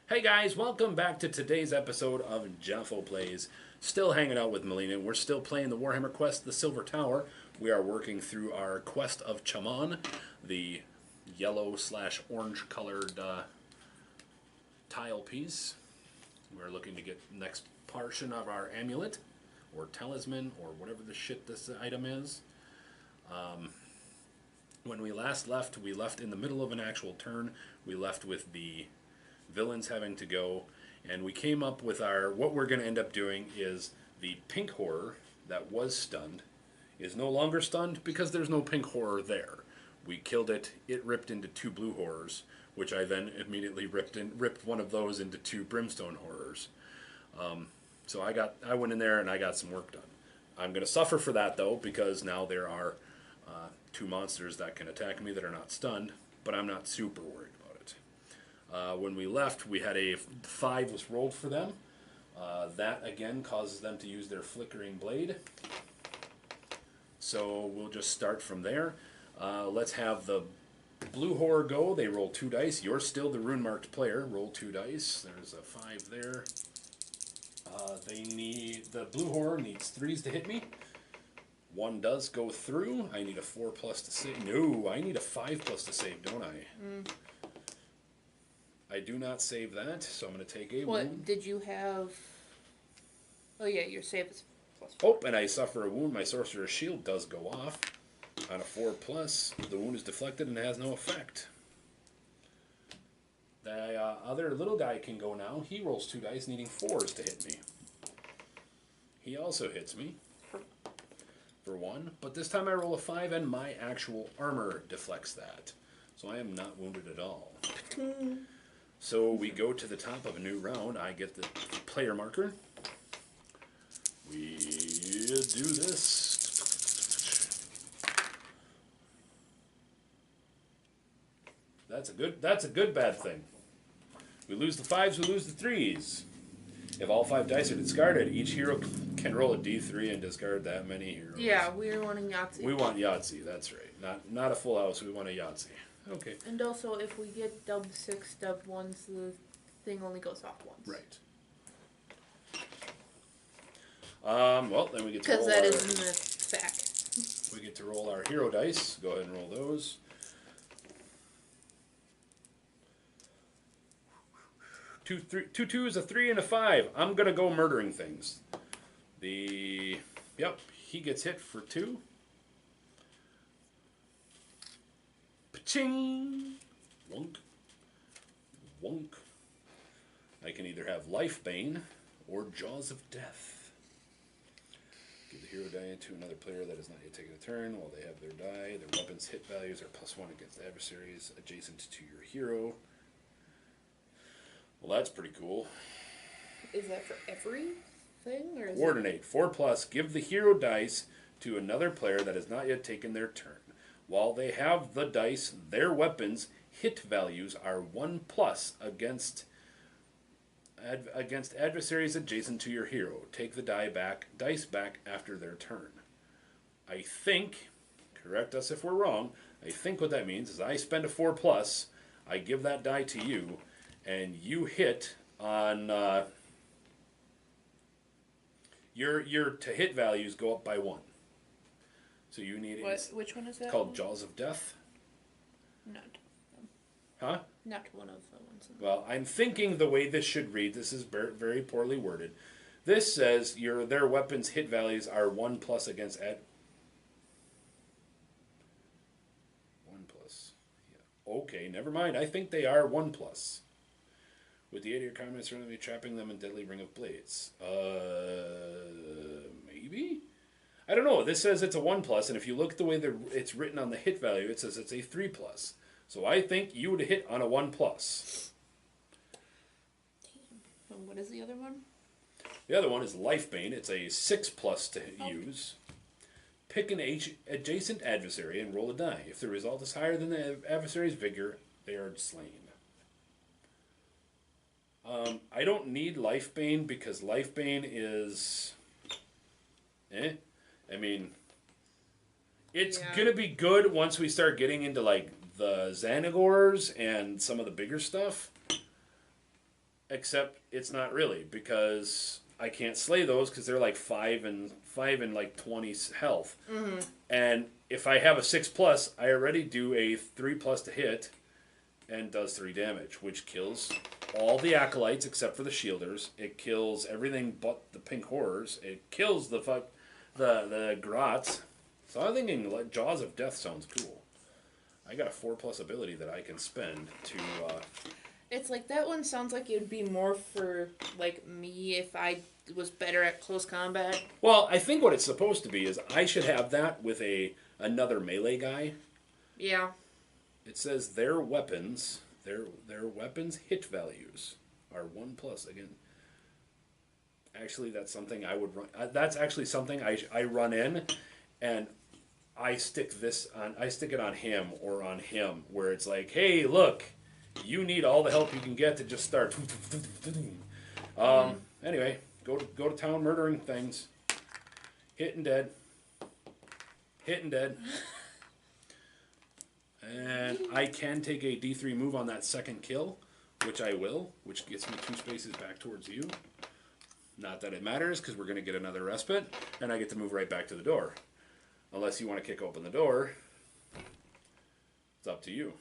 Hey guys, welcome back to today's episode of Jafo Plays. Still hanging out with Melina. We're still playing the Warhammer quest, the Silver Tower. We are working through our quest of Chamon, the yellow/orange colored tile piece. We're looking to get the next portion of our amulet, or talisman, or whatever the shit this item is. When we last left, we left in the middle of an actual turn. We left with the villains having to go, and we came up with what we're going to end up doing is the pink horror that was stunned is no longer stunned because there's no pink horror there. We killed it. It ripped into two blue horrors, which I then immediately ripped one of those into two brimstone horrors. So I went in there and I got some work done. I'm going to suffer for that though, because now there are two monsters that can attack me that are not stunned, but I'm not super worried about it. When we left, we had a 5 was rolled for them. That again causes them to use their flickering blade. So we'll just start from there. Let's have the blue horror go. They roll 2 dice. You're still the rune marked player. Roll 2 dice. There's a 5 there. The blue horror needs 3s to hit me. 1 does go through. I need a 4+ to save. No, I need a 5+ to save, don't I? I do not save that, so I'm going to take a wound. What did you have? Oh yeah, your save is +4. Oh, and I suffer a wound. My sorcerer's shield does go off. On a 4+, the wound is deflected and has no effect. The other little guy can go now. He rolls 2 dice, needing 4s to hit me. He also hits me for 1, but this time I roll a 5 and my actual armor deflects that. So I am not wounded at all. So we go to the top of a new round. I get the player marker. We do this. That's a good bad thing. We lose the 5s, we lose the 3s. If all 5 dice are discarded, each hero can roll a d3 and discard that many heroes. Yeah, we're wanting Yahtzee. We want Yahtzee, that's right. Not a full house, we want a Yahtzee. Okay. And also, if we get dub 6, dub 1s, the thing only goes off once. Right. Well, then we get to roll because that is in the sack. We get to roll our hero dice. Go ahead and roll those. Two 2s, a 3, and a 5. I'm gonna go murdering things. Yep, he gets hit for 2. Ching! Wonk. Wonk. I can either have Life Bane or Jaws of Death. Give the hero die to another player that has not yet taken a turn while they have their die. Their weapons hit values are +1 against adversaries adjacent to your hero. Well, that's pretty cool. Is that for everything? Or is Coordinate. 4+. Give the hero dice to another player that has not yet taken their turn. While they have the dice, their weapons hit values are 1+ against adversaries adjacent to your hero. Take the dice back after their turn. I think, correct us if we're wrong, I think what that means is I spend a 4+, I give that die to you, and you hit on your to hit values go up by 1. So you need which one is that? Called Jaws of Death. Not. Huh? Not one of the ones. Well, I'm thinking the way this should read. This is very poorly worded. This says their weapons hit values are 1+ against 1+. Yeah. Okay, never mind. I think they are 1+. With the aid of your comments, you're going to be trapping them in Deadly Ring of Blades. Maybe? I don't know. This says it's a 1+, and if you look at the way it's written on the hit value, it says it's a 3+. So I think you would hit on a 1+. Damn. And what is the other one? The other one is Life Bane. It's a 6+ to use. Pick an adjacent adversary and roll a die. If the result is higher than the adversary's vigor, they are slain. I don't need Life Bane because Life Bane is... I mean, it's going to be good once we start getting into, like, the Xanagors and some of the bigger stuff. Except it's not really, because I can't slay those because they're like 5 and like 20 health. Mm-hmm. And if I have a 6+, I already do a 3+ to hit and does 3 damage, which kills all the acolytes except for the shielders. It kills everything but the pink horrors. It kills the grots. So I'm thinking like Jaws of Death sounds cool. I got a 4+ ability that I can spend to. It's like that one sounds like it would be more for like me if I was better at close combat. Well, I think what it's supposed to be is I should have that with another melee guy. Yeah. It says their weapons hit values are 1+ again. Actually, that's something I would run. That's actually something I run in, and I stick it on him or on him, where it's like, hey, look, you need all the help you can get to just start. Anyway, go to town murdering things, hitting dead. And I can take a D3 move on that second kill, which I will, which gets me 2 spaces back towards you. Not that it matters, because we're going to get another respite, and I get to move right back to the door. Unless you want to kick open the door, it's up to you.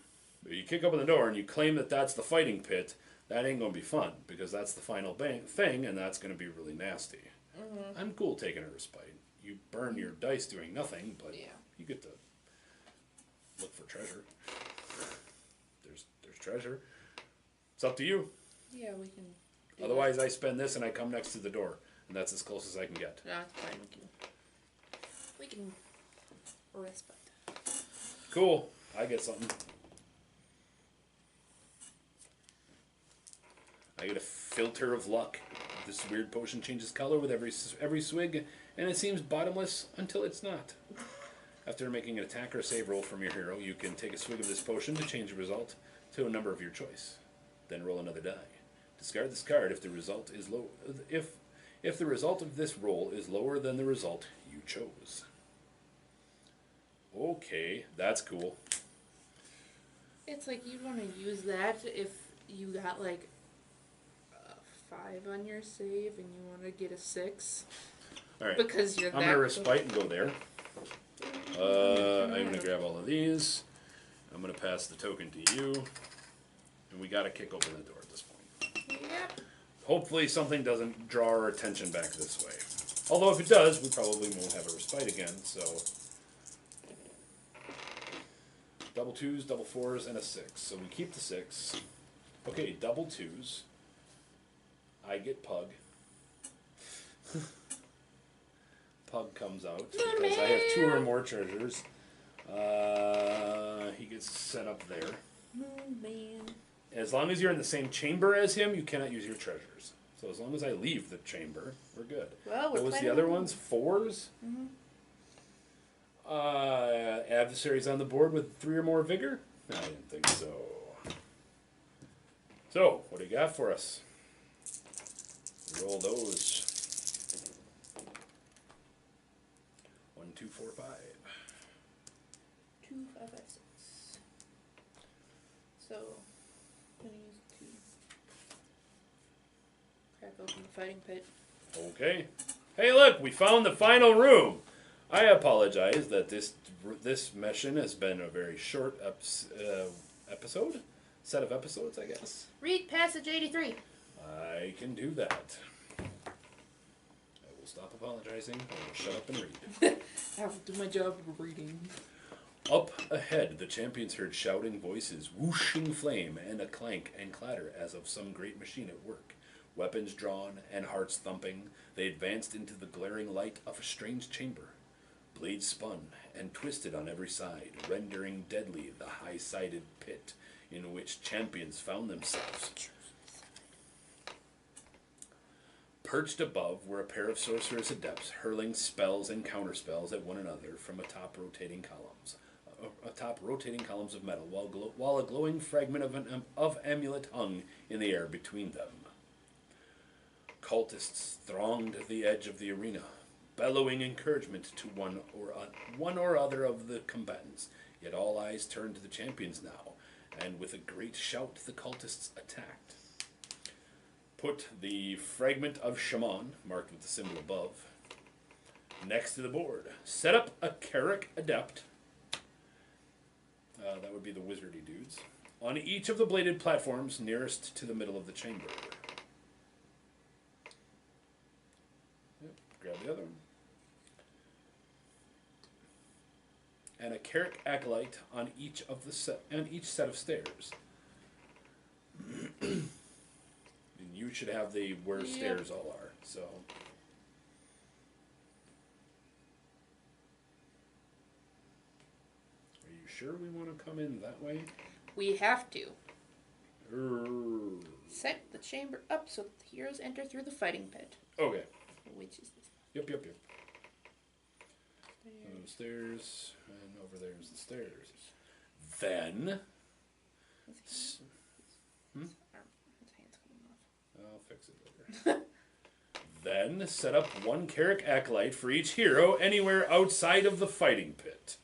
If you kick open the door and you claim that that's the fighting pit, that ain't going to be fun, because that's the final thing, and that's going to be really nasty. Mm-hmm. I'm cool taking a respite. You burn your dice doing nothing, but you get to look for treasure. There's treasure. It's up to you. Yeah, we can. Otherwise, I spend this and I come next to the door, and that's as close as I can get. That's fine. We can respite. Cool. I get something. I get a filter of luck. This weird potion changes color with every swig, and it seems bottomless until it's not. After making an attack or save roll from your hero, you can take a swig of this potion to change the result to a number of your choice. Then roll another die. Discard this card if the result is low. If the result of this roll is lower than the result you chose. Okay, that's cool. It's like you'd want to use that if you got like a 5 on your save and you want to get a 6. All right. Because you're I'm going to respite and go there. I'm going to grab all of these. I'm going to pass the token to you. And we got to kick open the door at this point. Yep. Hopefully something doesn't draw our attention back this way. Although if it does, we probably won't have a respite again, so... Double 2s, double 4s, and a 6. So we keep the 6. Okay, double 2s. I get Pug. Pug comes out because I have 2 or more treasures. He gets set up there. Man. As long as you're in the same chamber as him, you cannot use your treasures. So as long as I leave the chamber, we're good. Well, what was the other ones? 4s? Mm-hmm. Adversaries on the board with 3 or more vigor? I didn't think so. So, what do you got for us? Roll those. 1, 2, 4, 5. 2, 5, 5, 6. So, I'm gonna use 2. Crack open the fighting pit. Okay. Hey, look, we found the final room. I apologize that this mission has been a very short episode, set of episodes, I guess. Read passage 83. I can do that. I will stop apologizing. I will shut up and read. I will do my job of reading. Up ahead, the champions heard shouting voices, whooshing flame, and a clank and clatter as of some great machine at work. Weapons drawn and hearts thumping, they advanced into the glaring light of a strange chamber. Blades spun and twisted on every side, rendering deadly the high-sided pit in which champions found themselves. Perched above were a pair of sorcerous adepts, hurling spells and counterspells at one another from atop rotating columns of metal, while a glowing fragment of amulet hung in the air between them. Cultists thronged the edge of the arena, bellowing encouragement to one or other of the combatants. Yet all eyes turned to the champions now, and with a great shout the cultists attacked. put the fragment of Chamon, marked with the symbol above, next to the board. Set up a Carrick Adept. That would be the wizardy dudes. On each of the bladed platforms nearest to the middle of the chamber. Yep, grab the other one. And a Carrick Acolyte on each set of stairs. And you should have the where stairs all are. So. Are you sure we want to come in that way? We have to. Urgh. Set the chamber up so that the heroes enter through the fighting pit. Okay. Which is this? Yep. Stairs, and over there's the stairs. Then. I'll fix it later. Then set up one Carrick Acolyte for each hero anywhere outside of the fighting pit.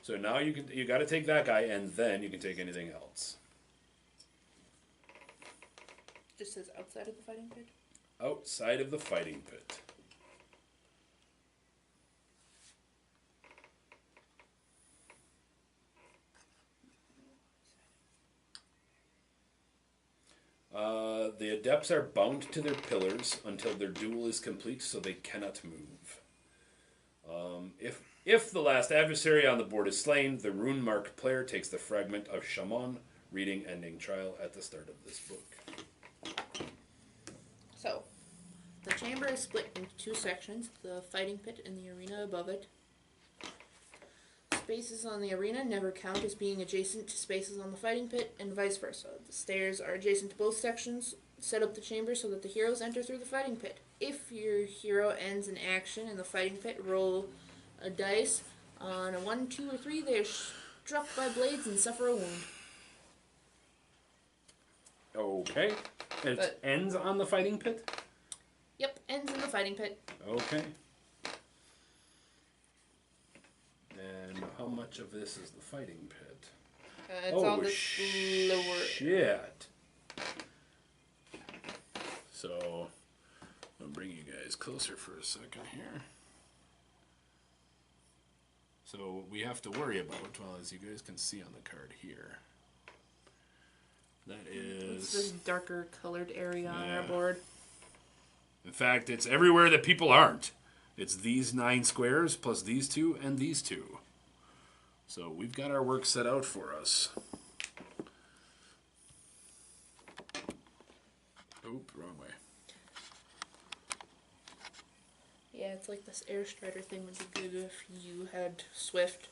So now you got to take that guy, and then you can take anything else. Just says outside of the fighting pit? Outside of the fighting pit. The adepts are bound to their pillars until their duel is complete, so they cannot move. If the last adversary on the board is slain, the rune-marked player takes the fragment of Chamon, reading ending trial at the start of this book. So, the chamber is split into two sections, the fighting pit and the arena above it. Spaces on the arena never count as being adjacent to spaces on the fighting pit, and vice versa. The stairs are adjacent to both sections. Set up the chamber so that the heroes enter through the fighting pit. If your hero ends an action in the fighting pit, roll a dice. On a 1, 2, or 3, they are struck by blades and suffer a wound. Okay. It ends on the fighting pit? Yep, ends in the fighting pit. Okay. And how much of this is the fighting pit? It's all this lower. Shit. So, I'll bring you guys closer for a second here. So, what we have to worry about, well, as you guys can see on the card here, that is... It's this darker colored area on our board. In fact, it's everywhere that people aren't. It's these 9 squares plus these 2 and these 2. So, we've got our work set out for us. Oop, wrong way. Yeah, it's like this Air Strider thing would be good if you had Swift.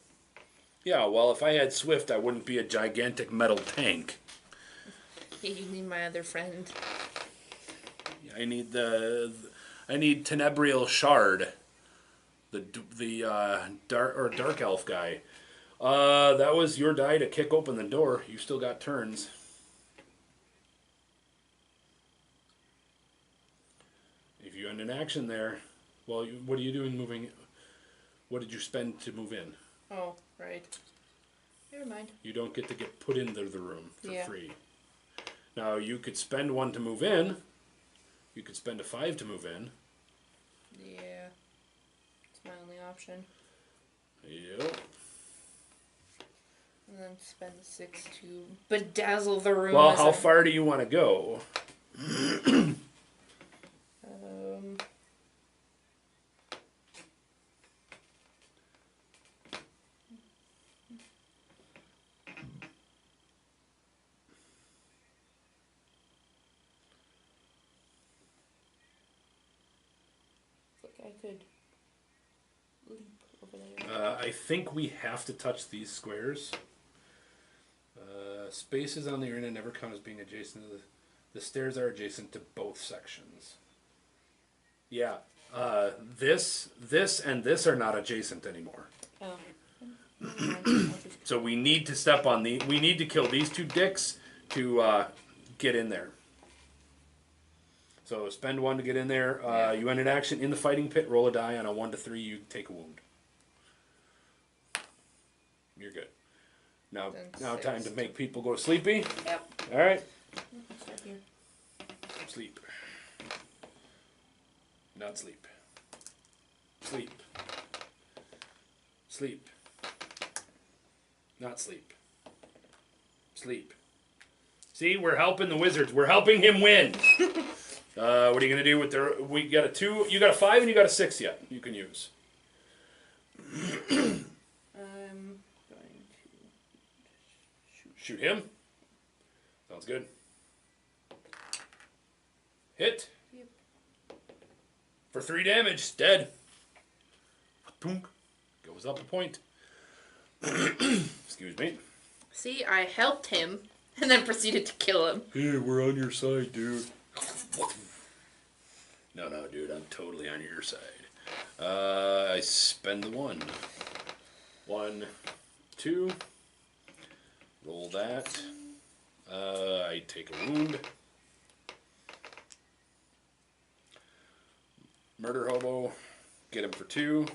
Yeah, well, if I had Swift, I wouldn't be a gigantic metal tank. Yeah, you need my other friend. I need Tenebrial Shard, the dark elf guy. That was your die to kick open the door. You still got turns. If you end an action there, well, what are you doing moving? What did you spend to move in? Oh, right. Never mind. You don't get to get put into the room for Yeah. free. Now, you could spend 1 to move in. You could spend a 5 to move in. Yeah. It's my only option. Yep. And then spend the 6 to bedazzle the room. Well, how far do you want to go? I could leap over there. I think we have to touch these squares. Spaces on the arena never count as being adjacent to the stairs are adjacent to both sections. Yeah. This, and this are not adjacent anymore. Oh. So we need to step on we need to kill these 2 dicks to get in there. So spend 1 to get in there. You end an action in the fighting pit. Roll a die. On a 1 to 3, you take a wound. You're good. Now time to make people go sleepy. Yep. All right. Start here. Sleep. Not sleep. Sleep. Sleep. Not sleep. Sleep. See, we're helping the Wizards. We're helping him win. What are you gonna do with the? We got a 2. You got a 5 and you got a 6 yet. You can use. I'm going to shoot him. Sounds good. Hit. Yep. For 3 damage. Dead. Punk. Goes up a point. Excuse me. See, I helped him and then proceeded to kill him. Hey, we're on your side, dude. No, dude, I'm totally on your side. I spend the 1. 1, 2. Roll that. I take a wound. Murder hobo. Get him for 2.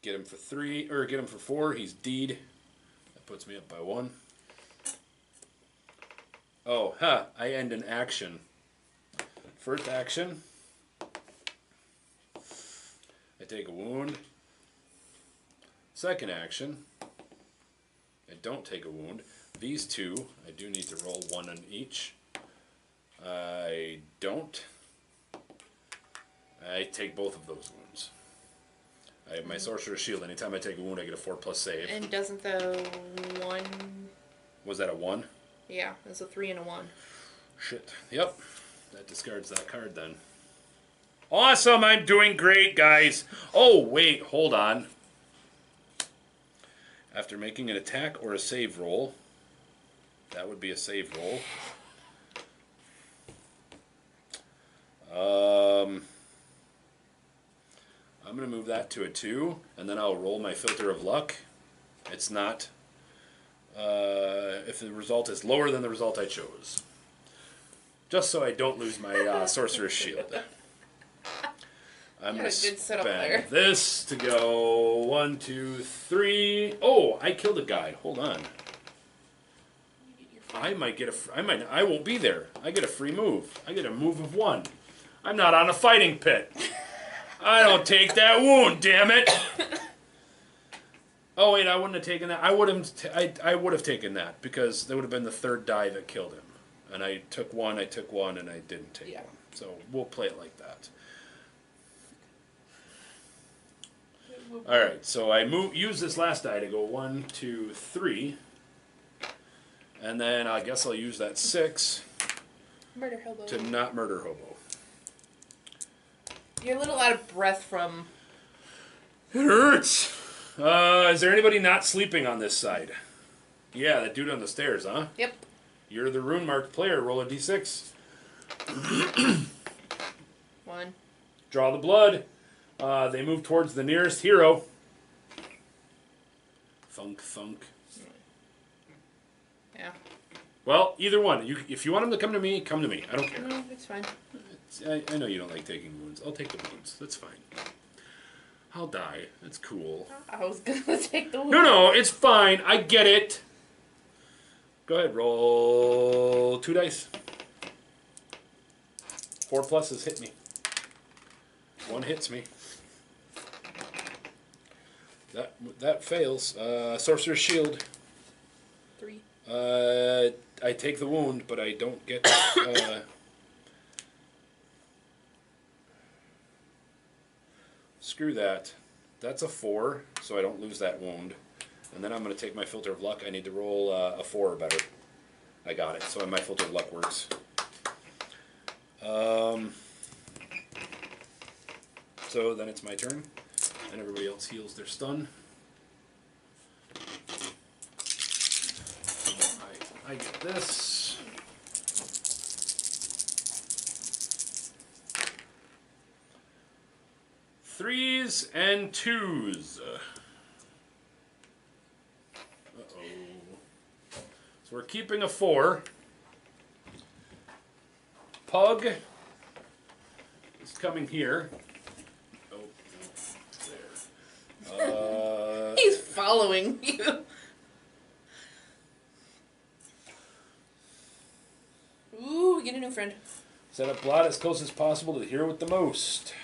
Get him for 3, or get him for 4. He's D'd. That puts me up by 1. Oh, I end an action. First action. I take a wound. Second action. I don't take a wound. These 2, I do need to roll 1 on each. I don't. I take both of those wounds. I have my Sorcerer's Shield. Anytime I take a wound, I get a 4+ save. And doesn't the 1... Was that a 1? Yeah, it's a 3 and a 1. Shit. Yep. That discards that card then. Awesome! I'm doing great, guys! Oh, wait. Hold on. After making an attack or a save roll, that would be a save roll. I'm going to move that to a 2, and then I'll roll my Filter of Luck. It's not... if the result is lower than the result I chose. Just so I don't lose my Sorcerer's Shield. I'm going to spend this to go 1, 2, 3. Oh, I killed a guy. Hold on. I might get a... I won't be there. I get a free move. I get a move of 1. I'm not on a fighting pit. I don't take that wound, damn it. Oh wait, I wouldn't have taken that. I would have taken that because that would have been the 3rd die that killed him. And I took 1, and I didn't take 1. So we'll play it like that. All right, so I use this last die to go 1, 2, 3, and then I guess I'll use that 6 Murder hobo. to not murder hobo. You're a little out of breath from... It hurts. Is there anybody not sleeping on this side? Yeah, that dude on the stairs, huh? Yep. You're the rune-marked player. Roll a d6. 1. Draw the blood. They move towards the nearest hero. Thunk, thunk. Yeah. Well, either one. If you want them to come to me, come to me. I don't care. No, it's fine. I know you don't like taking wounds. I'll take the wounds. That's fine. I'll die. That's cool. I was gonna take the wound. No, it's fine. I get it. Go ahead. Roll 2 dice. 4 pluses hit me. 1 hits me. That fails. Sorcerer's Shield. 3. I take the wound, but I don't get... Screw that. That's a 4, so I don't lose that wound. And then I'm going to take my Filter of Luck. I need to roll a 4 or better. I got it, so my Filter of Luck works. So then it's my turn, and everybody else heals their stun. I get this. Threes and 2s. Uh-oh. So we're keeping a 4. Pug is coming here. Oh, no. There. He's following you. Ooh, we get a new friend. Set up blot as close as possible to the hero with the most.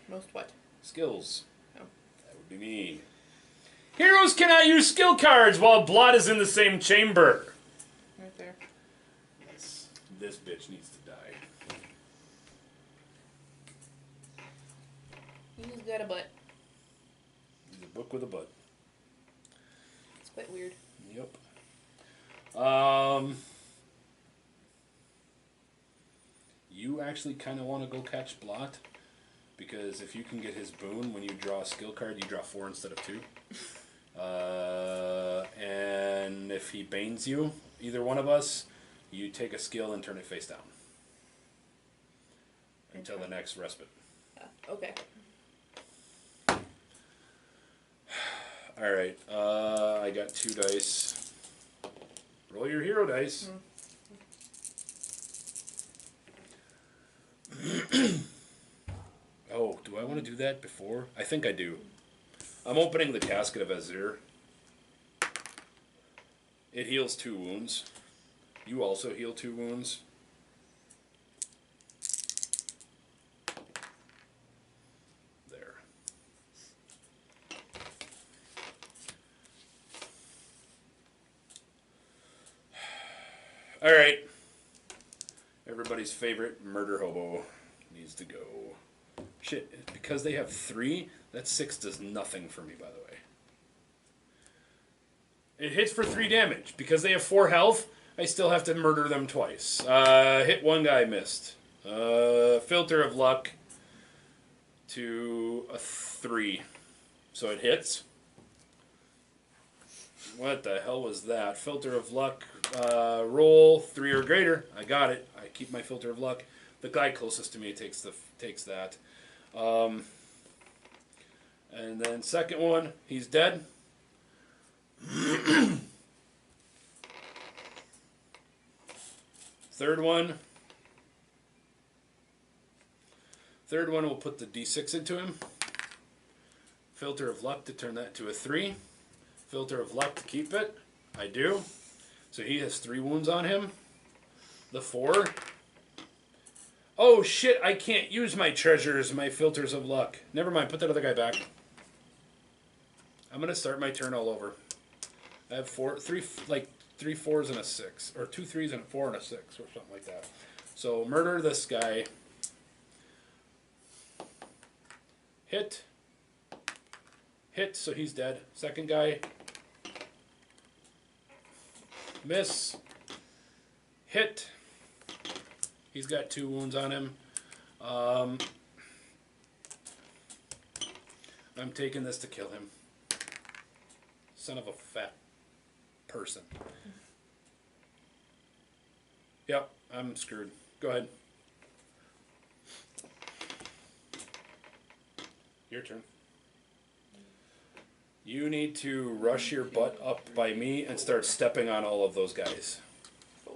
Most what? Skills. Oh. That would be me. Heroes cannot use skill cards while blot is in the same chamber. Right there. This bitch needs to die. He's got a butt. He's a book with a butt. It's quite weird. Yep. You actually kind of want to go catch blot, because if you can get his boon when you draw a skill card, you draw 4 instead of 2. And if he banes you, either one of us, you take a skill and turn it face down until the next respite. Okay. All right. I got 2 dice. Roll your hero dice. Oh, do I want to do that before? I think I do. I'm opening the Casket of Azir. It heals 2 wounds. You also heal 2 wounds. There. All right. Everybody's favorite murder hobo needs to go. Shit, because they have 3, that 6 does nothing for me, by the way. It hits for 3 damage. Because they have 4 health, I still have to murder them twice. Hit 1 guy, missed. Filter of luck to a 3. So it hits. What the hell was that? Filter of luck, roll 3 or greater. I got it. I keep my filter of luck. The guy closest to me takes that. And then second one, he's dead. Third one will put the D6 into him. Filter of luck to turn that to a 3. Filter of luck to keep it. I do. So he has 3 wounds on him. The 4. Oh shit, I can't use my treasures, my filters of luck. Never mind, put that other guy back. I'm going to start my turn all over. I have 3 4s and a 6. Or 2 3s and a 4 and a 6. Or something like that. So murder this guy. Hit. Hit, so he's dead. Second guy. Miss. Hit. He's got 2 wounds on him. I'm taking this to kill him. Son of a fat person. Yep, I'm screwed. Go ahead. Your turn. You need to rush your butt up by me and start stepping on all of those guys. 4.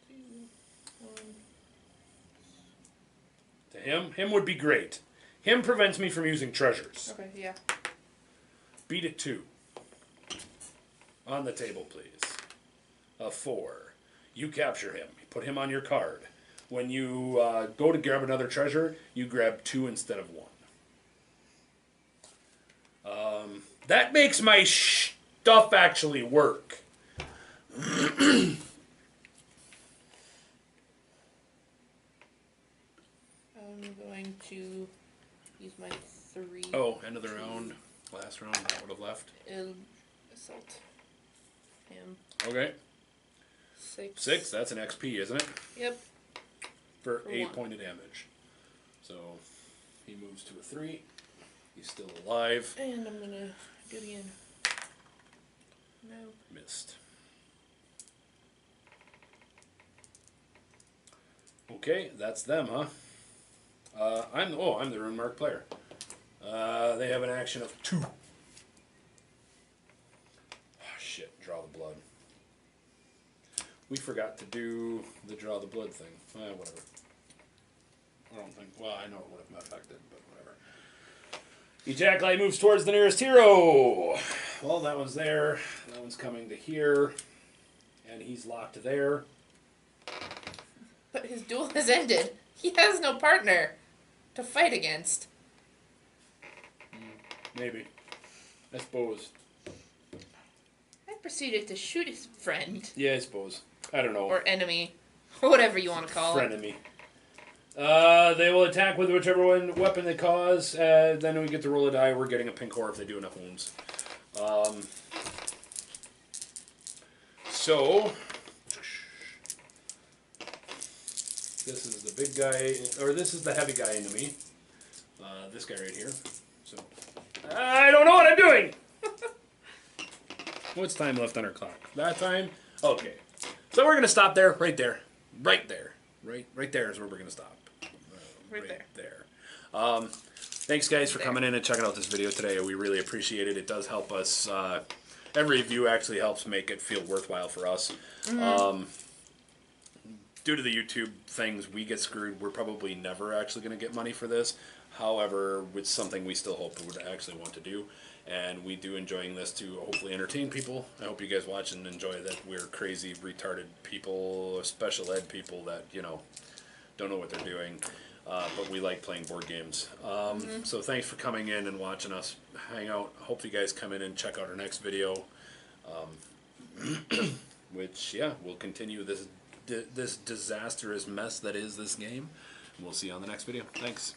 2, 1. To him? Him would be great. Him prevents me from using treasures. Okay, yeah. Beat it 2. On the table, please. A 4. You capture him. You put him on your card. When you go to grab another treasure, you grab 2 instead of 1. That makes my stuff actually work. I'm going to use my 3. Oh, end of the round. Last round, that would have left. Assault him. Okay. 6. 6, that's an XP, isn't it? Yep. For 8 1. point of damage. So, he moves to a 3. He's still alive. And I'm gonna do it again. No. Missed. Okay, that's them, huh? I'm the Rune Mark player. They have an action of 2. Oh, shit, draw the blood. We forgot to do the draw the blood thing. Whatever. I don't think, well, I know it would have affected, but whatever. Ejaculate moves towards the nearest hero. Well, that one's there. That one's coming to here. And he's locked there. But his duel has ended. He has no partner to fight against. Maybe. I suppose. I proceeded to shoot his friend. Yeah, I suppose. I don't know. Or enemy. Or whatever you want to call it. Frenemy. They will attack with whichever weapon they cause. Then we get to roll a die. We're getting a pink horror if they do enough wounds. So, this is the big guy, or this is the heavy guy enemy. This guy right here. So, I don't know what I'm doing! What's time left on our clock? That time? Okay. So we're going to stop there, right there. Right there. Right there is where we're going to stop. Right there. Thanks, guys, for coming in and checking out this video today. We really appreciate it. It does help us. Every view actually helps make it feel worthwhile for us. Mm-hmm. Due to the YouTube things, we get screwed. We're probably never actually going to get money for this. However, it's something we still hope would actually want to do. And we do enjoying this to hopefully entertain people. I hope you guys watch and enjoy that we're crazy, retarded people, special ed people that, don't know what they're doing. But we like playing board games. So thanks for coming in and watching us hang out. Hope you guys come in and check out our next video. Which, we'll continue this disastrous mess that is this game. We'll see you on the next video. Thanks.